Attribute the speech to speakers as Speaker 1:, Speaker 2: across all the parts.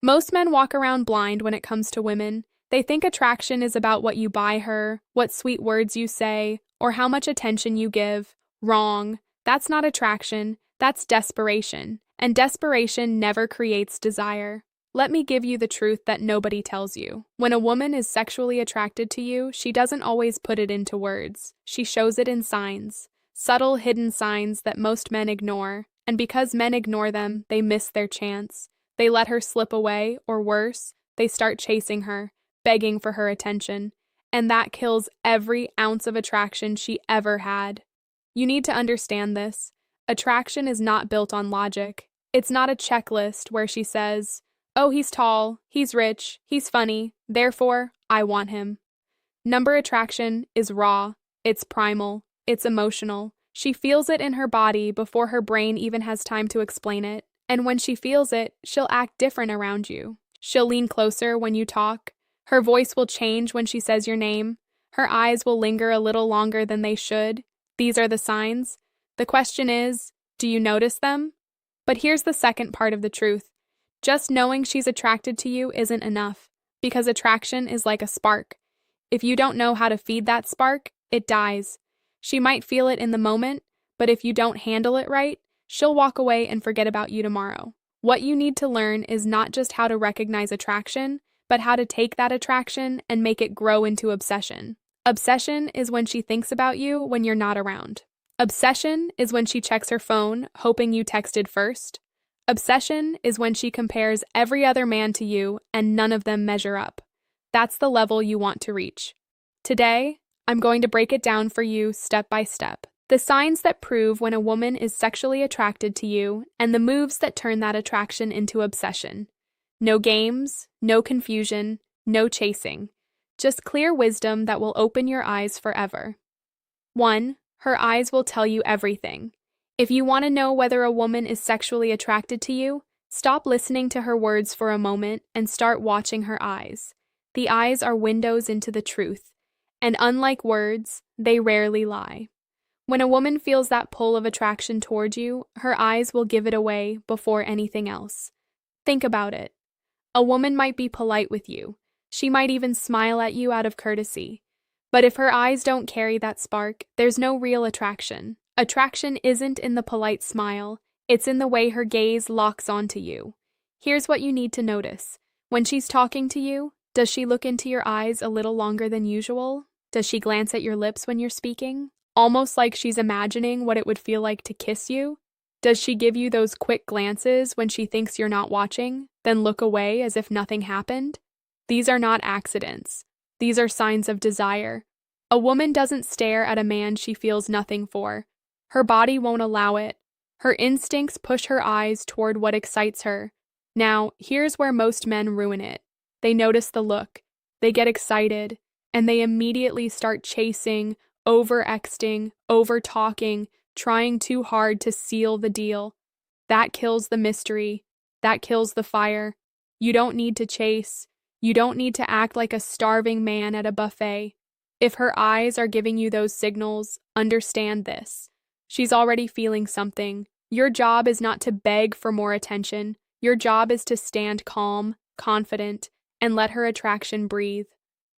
Speaker 1: Most men walk around blind when it comes to women. They think attraction is about what you buy her, what sweet words you say, or how much attention you give. Wrong. That's not attraction, that's desperation. And desperation never creates desire. Let me give you the truth that nobody tells you. When a woman is sexually attracted to you, she doesn't always put it into words. She shows it in signs. Subtle, hidden signs that most men ignore. And because men ignore them, they miss their chance. They let her slip away, or worse, they start chasing her, begging for her attention. And that kills every ounce of attraction she ever had. You need to understand this. Attraction is not built on logic. It's not a checklist where she says, "Oh, he's tall, he's rich, he's funny, therefore, I want him." Number attraction is raw, it's primal, it's emotional. She feels it in her body before her brain even has time to explain it. And when she feels it, she'll act different around you. She'll lean closer when you talk. Her voice will change when she says your name. Her eyes will linger a little longer than they should. These are the signs. The question is, do you notice them? But here's the second part of the truth. Just knowing she's attracted to you isn't enough, because attraction is like a spark. If you don't know how to feed that spark, it dies. She might feel it in the moment, but if you don't handle it right, she'll walk away and forget about you tomorrow. What you need to learn is not just how to recognize attraction, but how to take that attraction and make it grow into obsession. Obsession is when she thinks about you when you're not around. Obsession is when she checks her phone, hoping you texted first. Obsession is when she compares every other man to you and none of them measure up. That's the level you want to reach. Today, I'm going to break it down for you step by step. The signs that prove when a woman is sexually attracted to you and the moves that turn that attraction into obsession. No games, no confusion, no chasing. Just clear wisdom that will open your eyes forever. 1. Her eyes will tell you everything. If you want to know whether a woman is sexually attracted to you, stop listening to her words for a moment and start watching her eyes. The eyes are windows into the truth, and unlike words, they rarely lie. When a woman feels that pull of attraction toward you, her eyes will give it away before anything else. Think about it. A woman might be polite with you. She might even smile at you out of courtesy. But if her eyes don't carry that spark, there's no real attraction. Attraction isn't in the polite smile, it's in the way her gaze locks onto you. Here's what you need to notice. When she's talking to you, does she look into your eyes a little longer than usual? Does she glance at your lips when you're speaking? Almost like she's imagining what it would feel like to kiss you? Does she give you those quick glances when she thinks you're not watching, then look away as if nothing happened? These are not accidents. These are signs of desire. A woman doesn't stare at a man she feels nothing for. Her body won't allow it. Her instincts push her eyes toward what excites her. Now, here's where most men ruin it. They notice the look, they get excited, and they immediately start chasing, over-exting, over-talking, trying too hard to seal the deal. That kills the mystery. That kills the fire. You don't need to chase. You don't need to act like a starving man at a buffet. If her eyes are giving you those signals, understand this. She's already feeling something. Your job is not to beg for more attention. Your job is to stand calm, confident, and let her attraction breathe.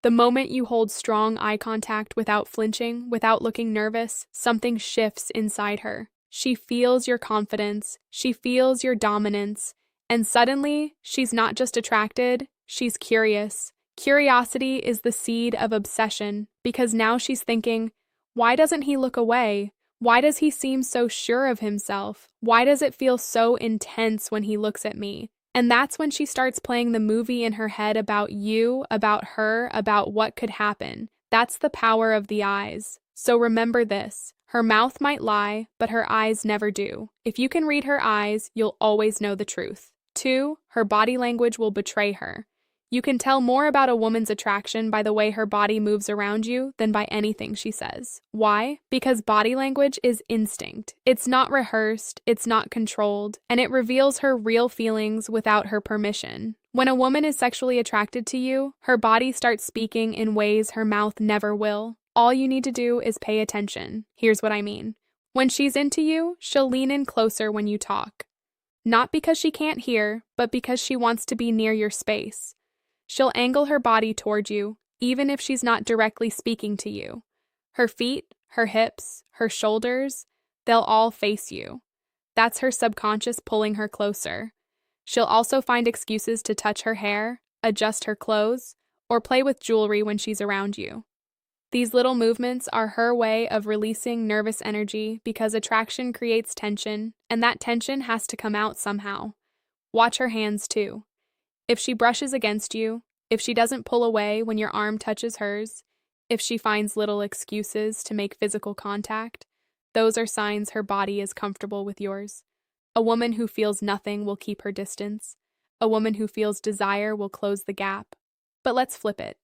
Speaker 1: The moment you hold strong eye contact without flinching, without looking nervous, something shifts inside her. She feels your confidence, she feels your dominance, and suddenly, she's not just attracted, she's curious. Curiosity is the seed of obsession, because now she's thinking, why doesn't he look away? Why does he seem so sure of himself? Why does it feel so intense when he looks at me? And that's when she starts playing the movie in her head about you, about her, about what could happen. That's the power of the eyes. So remember this. Her mouth might lie, but her eyes never do. If you can read her eyes, you'll always know the truth. 2, her body language will betray her. You can tell more about a woman's attraction by the way her body moves around you than by anything she says. Why? Because body language is instinct. It's not rehearsed, it's not controlled, and it reveals her real feelings without her permission. When a woman is sexually attracted to you, her body starts speaking in ways her mouth never will. All you need to do is pay attention. Here's what I mean. When she's into you, she'll lean in closer when you talk. Not because she can't hear, but because she wants to be near your space. She'll angle her body toward you, even if she's not directly speaking to you. Her feet, her hips, her shoulders, they'll all face you. That's her subconscious pulling her closer. She'll also find excuses to touch her hair, adjust her clothes, or play with jewelry when she's around you. These little movements are her way of releasing nervous energy because attraction creates tension, and that tension has to come out somehow. Watch her hands too. If she brushes against you, if she doesn't pull away when your arm touches hers, if she finds little excuses to make physical contact, those are signs her body is comfortable with yours. A woman who feels nothing will keep her distance. A woman who feels desire will close the gap. But let's flip it.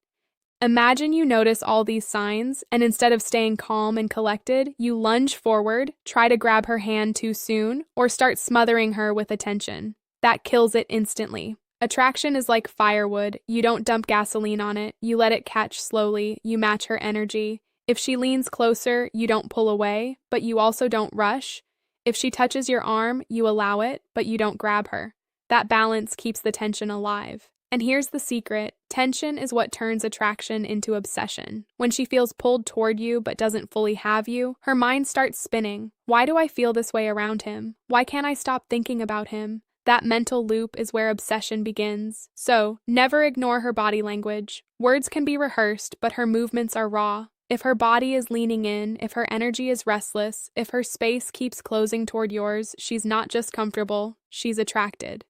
Speaker 1: Imagine you notice all these signs, and instead of staying calm and collected, you lunge forward, try to grab her hand too soon, or start smothering her with attention. That kills it instantly. Attraction is like firewood. You don't dump gasoline on it. You let it catch slowly. You match her energy. If she leans closer, you don't pull away, but you also don't rush. If she touches your arm, you allow it, but you don't grab her. That balance keeps the tension alive. And here's the secret. Tension is what turns attraction into obsession. When she feels pulled toward you but doesn't fully have you, her mind starts spinning. Why do I feel this way around him? Why can't I stop thinking about him? That mental loop is where obsession begins. So, never ignore her body language. Words can be rehearsed, but her movements are raw. If her body is leaning in, if her energy is restless, if her space keeps closing toward yours, she's not just comfortable, she's attracted.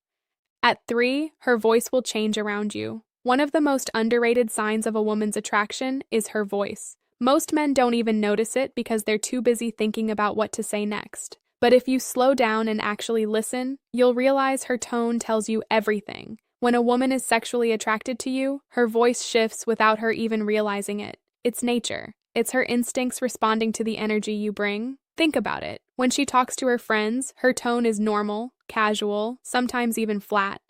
Speaker 1: At 3, her voice will change around you. One of the most underrated signs of a woman's attraction is her voice. Most men don't even notice it because they're too busy thinking about what to say next. But if you slow down and actually listen, you'll realize her tone tells you everything. When a woman is sexually attracted to you, her voice shifts without her even realizing it. It's nature. It's her instincts responding to the energy you bring. Think about it. When she talks to her friends, her tone is normal, casual, sometimes even flat.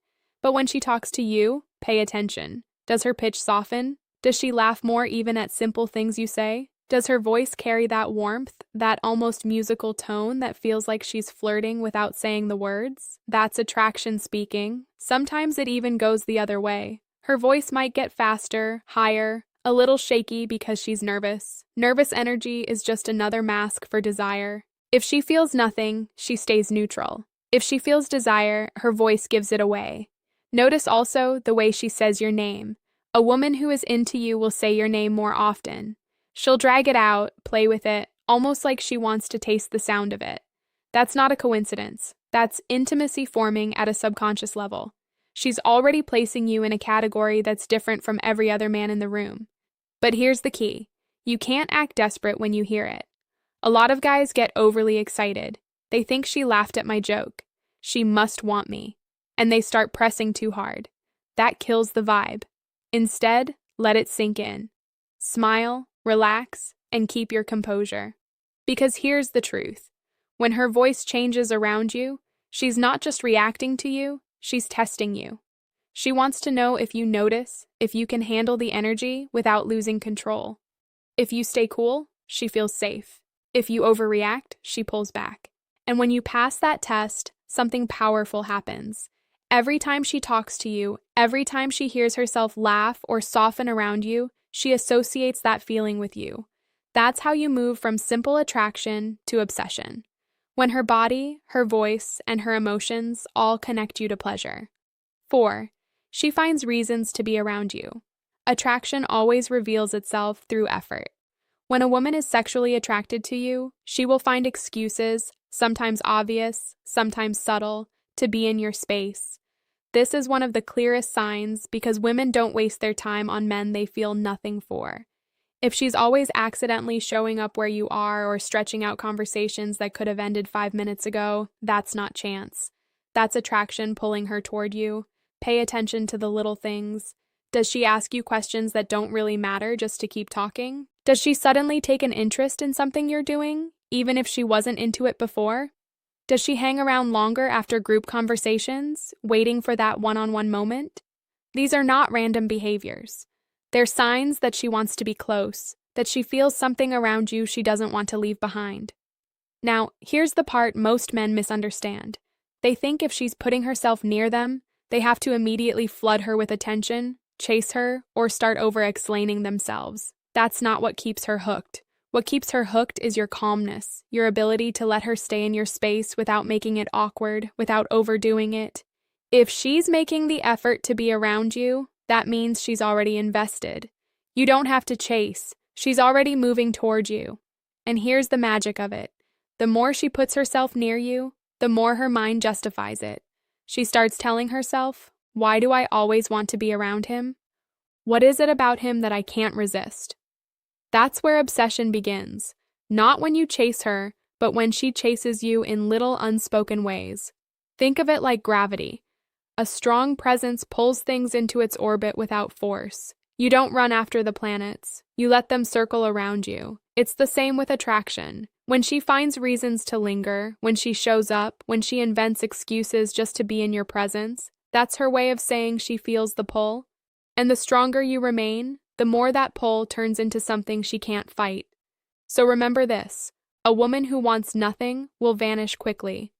Speaker 1: But when she talks to you, pay attention. Does her pitch soften? Does she laugh more even at simple things you say? Does her voice carry that warmth, that almost musical tone that feels like she's flirting without saying the words? That's attraction speaking. Sometimes it even goes the other way. Her voice might get faster, higher, a little shaky because she's nervous. Nervous energy is just another mask for desire. If she feels nothing, she stays neutral. If she feels desire, her voice gives it away. Notice also the way she says your name. A woman who is into you will say your name more often. She'll drag it out, play with it, almost like she wants to taste the sound of it. That's not a coincidence. That's intimacy forming at a subconscious level. She's already placing you in a category that's different from every other man in the room. But here's the key. You can't act desperate when you hear it. A lot of guys get overly excited. They think she laughed at my joke. She must want me. And they start pressing too hard. That kills the vibe. Instead, let it sink in. Smile, relax, and keep your composure. Because here's the truth. When her voice changes around you, she's not just reacting to you, she's testing you. She wants to know if you notice, if you can handle the energy without losing control. If you stay cool, she feels safe. If you overreact, she pulls back. And when you pass that test, something powerful happens. Every time she talks to you, every time she hears herself laugh or soften around you, she associates that feeling with you. That's how you move from simple attraction to obsession. When her body, her voice, and her emotions all connect you to pleasure. 4. She finds reasons to be around you. Attraction always reveals itself through effort. When a woman is sexually attracted to you, she will find excuses, sometimes obvious, sometimes subtle, to be in your space. This is one of the clearest signs because women don't waste their time on men they feel nothing for. If she's always accidentally showing up where you are or stretching out conversations that could have ended 5 minutes ago, that's not chance. That's attraction pulling her toward you. Pay attention to the little things. Does she ask you questions that don't really matter just to keep talking? Does she suddenly take an interest in something you're doing, even if she wasn't into it before? Does she hang around longer after group conversations, waiting for that one-on-one moment? These are not random behaviors. They're signs that she wants to be close, that she feels something around you she doesn't want to leave behind. Now, here's the part most men misunderstand. They think if she's putting herself near them, they have to immediately flood her with attention, chase her, or start over-explaining themselves. That's not what keeps her hooked. What keeps her hooked is your calmness, your ability to let her stay in your space without making it awkward, without overdoing it. If she's making the effort to be around you, that means she's already invested. You don't have to chase. She's already moving toward you. And here's the magic of it. The more she puts herself near you, the more her mind justifies it. She starts telling herself, why do I always want to be around him? What is it about him that I can't resist? That's where obsession begins. Not when you chase her, but when she chases you in little unspoken ways. Think of it like gravity. A strong presence pulls things into its orbit without force. You don't run after the planets. You let them circle around you. It's the same with attraction. When she finds reasons to linger, when she shows up, when she invents excuses just to be in your presence, that's her way of saying she feels the pull. And the stronger you remain, the more that pull turns into something she can't fight. So remember this, a woman who wants nothing will vanish quickly.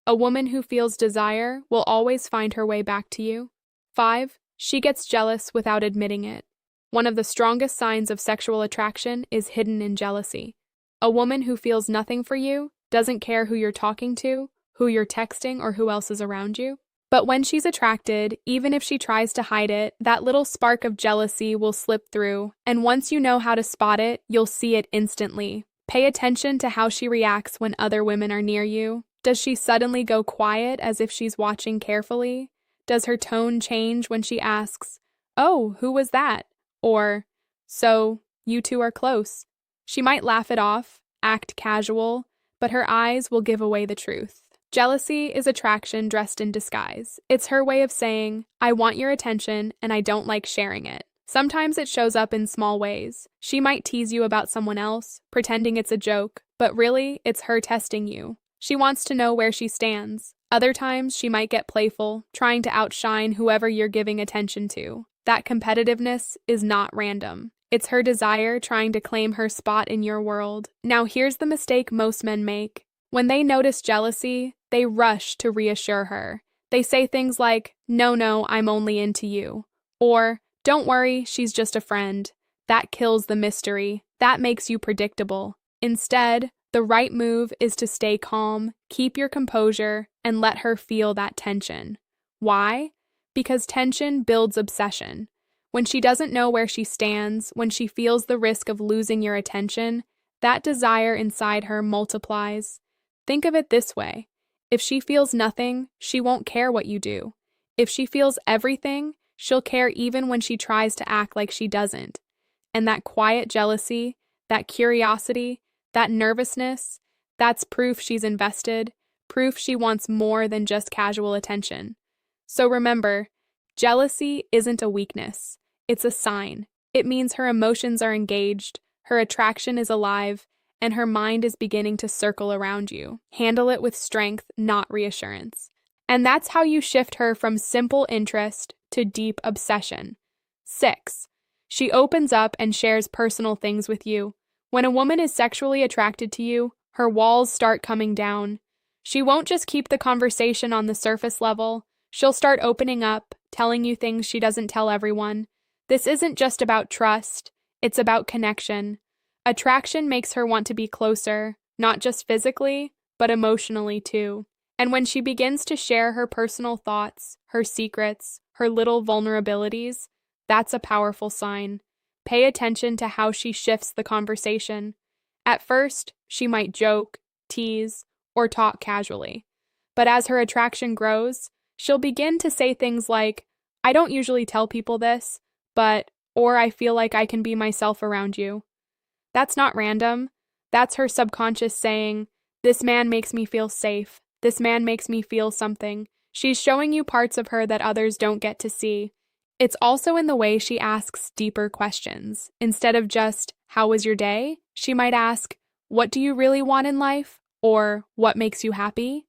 Speaker 1: A woman who feels desire will always find her way back to you. 5. She gets jealous without admitting it. One of the strongest signs of sexual attraction is hidden in jealousy. A woman who feels nothing for you doesn't care who you're talking to, who you're texting, or who else is around you. But when she's attracted, even if she tries to hide it, that little spark of jealousy will slip through, and once you know how to spot it, you'll see it instantly. Pay attention to how she reacts when other women are near you. Does she suddenly go quiet as if she's watching carefully? Does her tone change when she asks, "Oh, who was that?" Or, "So, you two are close?" She might laugh it off, act casual, but her eyes will give away the truth. Jealousy is attraction dressed in disguise. It's her way of saying, I want your attention and I don't like sharing it. Sometimes it shows up in small ways. She might tease you about someone else, pretending it's a joke, but really, it's her testing you. She wants to know where she stands. Other times, she might get playful, trying to outshine whoever you're giving attention to. That competitiveness is not random. It's her desire trying to claim her spot in your world. Now here's the mistake most men make. When they notice jealousy, they rush to reassure her. They say things like, no, I'm only into you. Or, don't worry, she's just a friend. That kills the mystery. That makes you predictable. Instead, the right move is to stay calm, keep your composure, and let her feel that tension. Why? Because tension builds obsession. When she doesn't know where she stands, when she feels the risk of losing your attention, that desire inside her multiplies. Think of it this way. If she feels nothing, she won't care what you do. If she feels everything, she'll care even when she tries to act like she doesn't. And that quiet jealousy, that curiosity, that nervousness, that's proof she's invested, proof she wants more than just casual attention. So remember, jealousy isn't a weakness. It's a sign. It means her emotions are engaged, her attraction is alive, and her mind is beginning to circle around you. Handle it with strength, not reassurance. And that's how you shift her from simple interest to deep obsession. 6. She opens up and shares personal things with you. When a woman is sexually attracted to you, her walls start coming down. She won't just keep the conversation on the surface level. She'll start opening up, telling you things she doesn't tell everyone. This isn't just about trust, it's about connection. Attraction makes her want to be closer, not just physically, but emotionally too. And when she begins to share her personal thoughts, her secrets, her little vulnerabilities, that's a powerful sign. Pay attention to how she shifts the conversation. At first, she might joke, tease, or talk casually. But as her attraction grows, she'll begin to say things like, I don't usually tell people this, or I feel like I can be myself around you. That's not random. That's her subconscious saying, this man makes me feel safe. This man makes me feel something. She's showing you parts of her that others don't get to see. It's also in the way she asks deeper questions. Instead of just, how was your day? She might ask, what do you really want in life? Or, what makes you happy?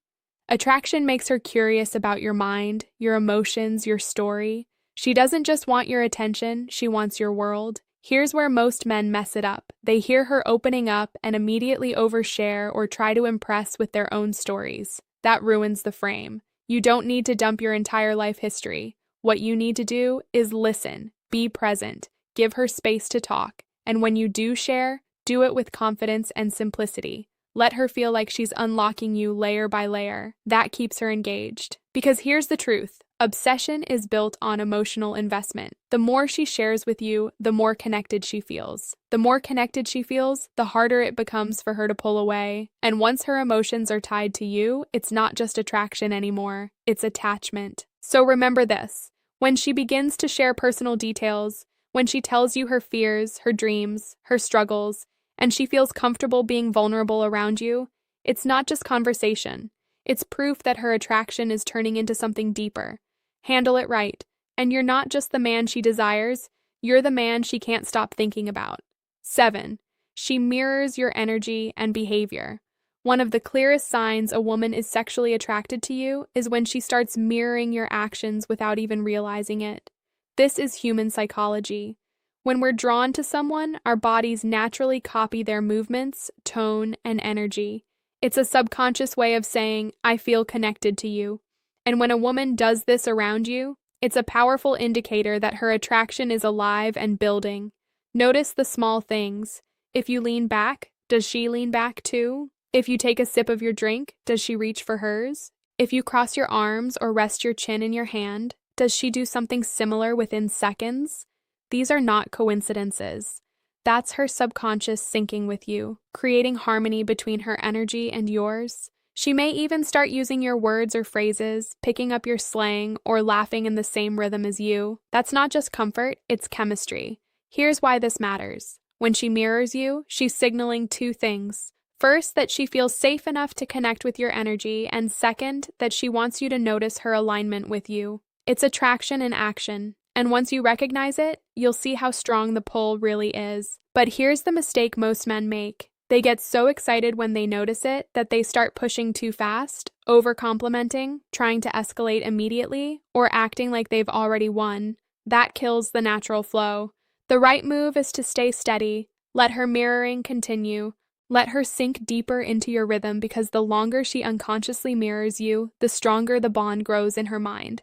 Speaker 1: Attraction makes her curious about your mind, your emotions, your story. She doesn't just want your attention, she wants your world. Here's where most men mess it up. They hear her opening up and immediately overshare or try to impress with their own stories. that ruins the frame. You don't need to dump your entire life history. What you need to do is listen, be present, give her space to talk, and when you do share, do it with confidence and simplicity. Let her feel like she's unlocking you layer by layer. That keeps her engaged. Because here's the truth. Obsession is built on emotional investment. The more she shares with you, the more connected she feels. The more connected she feels, the harder it becomes for her to pull away. And once her emotions are tied to you, it's not just attraction anymore, it's attachment. So remember this. When she begins to share personal details, when she tells you her fears, her dreams, her struggles, and she feels comfortable being vulnerable around you, it's not just conversation. It's proof that her attraction is turning into something deeper. Handle it right, and you're not just the man she desires, you're the man she can't stop thinking about. 7. She mirrors your energy and behavior. One of the clearest signs a woman is sexually attracted to you is when she starts mirroring your actions without even realizing it. This is human psychology. When we're drawn to someone, our bodies naturally copy their movements, tone, and energy. It's a subconscious way of saying, I feel connected to you. And when a woman does this around you, it's a powerful indicator that her attraction is alive and building. Notice the small things. If you lean back, does she lean back too? If you take a sip of your drink, does she reach for hers? If you cross your arms or rest your chin in your hand, does she do something similar within seconds? These are not coincidences. That's her subconscious syncing with you, creating harmony between her energy and yours. She may even start using your words or phrases, picking up your slang, or laughing in the same rhythm as you. That's not just comfort, it's chemistry. Here's why this matters. When she mirrors you, she's signaling two things. First, that she feels safe enough to connect with your energy, and second, that she wants you to notice her alignment with you. It's attraction in action. And once you recognize it, you'll see how strong the pull really is. But here's the mistake most men make. They get so excited when they notice it that they start pushing too fast, over-complimenting, trying to escalate immediately, or acting like they've already won. That kills the natural flow. The right move is to stay steady. Let her mirroring continue. Let her sink deeper into your rhythm, because the longer she unconsciously mirrors you, the stronger the bond grows in her mind.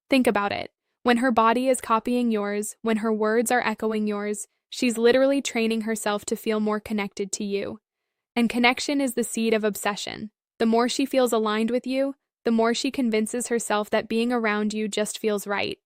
Speaker 1: Think about it. When her body is copying yours, when her words are echoing yours, she's literally training herself to feel more connected to you. And connection is the seed of obsession. The more she feels aligned with you, the more she convinces herself that being around you just feels right.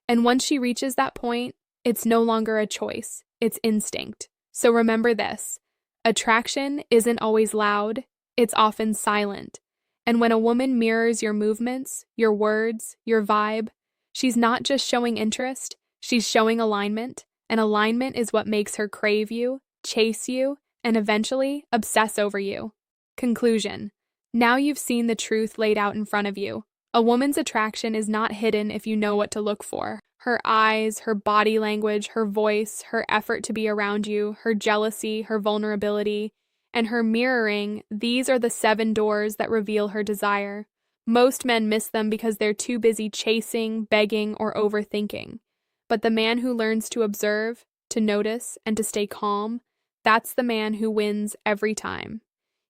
Speaker 1: And once she reaches that point, it's no longer a choice, it's instinct. So remember this. Attraction isn't always loud, it's often silent. And when a woman mirrors your movements, your words, your vibe, she's not just showing interest, she's showing alignment, and alignment is what makes her crave you, chase you, and eventually obsess over you. Conclusion. Now you've seen the truth laid out in front of you. A woman's attraction is not hidden if you know what to look for. Her eyes, her body language, her voice, her effort to be around you, her jealousy, her vulnerability, and her mirroring, these are the 7 doors that reveal her desire. Most men miss them because they're too busy chasing, begging, or overthinking. But the man who learns to observe, to notice, and to stay calm, that's the man who wins every time.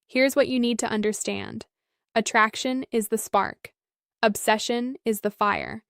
Speaker 1: Here's what you need to understand. Attraction is the spark. Obsession is the fire.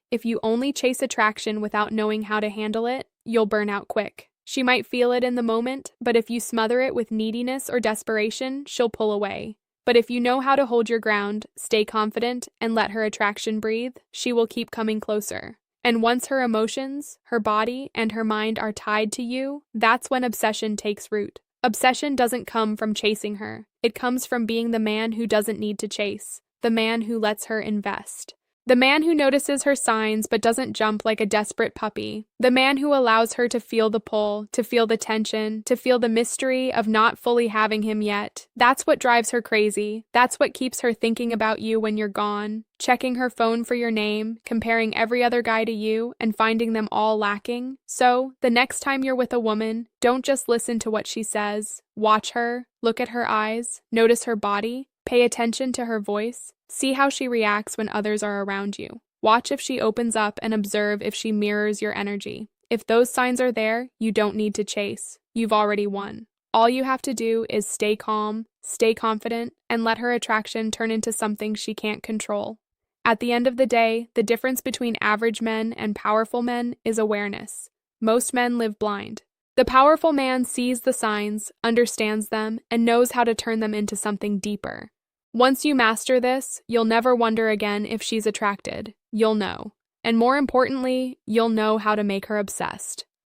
Speaker 1: If you only chase attraction without knowing how to handle it, you'll burn out quick. She might feel it in the moment, but if you smother it with neediness or desperation, she'll pull away. But if you know how to hold your ground, stay confident, and let her attraction breathe, she will keep coming closer. And once her emotions, her body, and her mind are tied to you, that's when obsession takes root. Obsession doesn't come from chasing her. It comes from being the man who doesn't need to chase, the man who lets her invest. The man who notices her signs but doesn't jump like a desperate puppy. The man who allows her to feel the pull, to feel the tension, to feel the mystery of not fully having him yet. That's what drives her crazy. That's what keeps her thinking about you when you're gone, checking her phone for your name, comparing every other guy to you, and finding them all lacking. So, the next time you're with a woman, don't just listen to what she says. Watch her, look at her eyes, notice her body, pay attention to her voice. See how she reacts when others are around you. Watch if she opens up, and observe if she mirrors your energy. If those signs are there, you don't need to chase. You've already won. All you have to do is stay calm, stay confident, and let her attraction turn into something she can't control. At the end of the day, the difference between average men and powerful men is awareness. Most men live blind. The powerful man sees the signs, understands them, and knows how to turn them into something deeper. Once you master this, you'll never wonder again if she's attracted. You'll know. And more importantly, you'll know how to make her obsessed.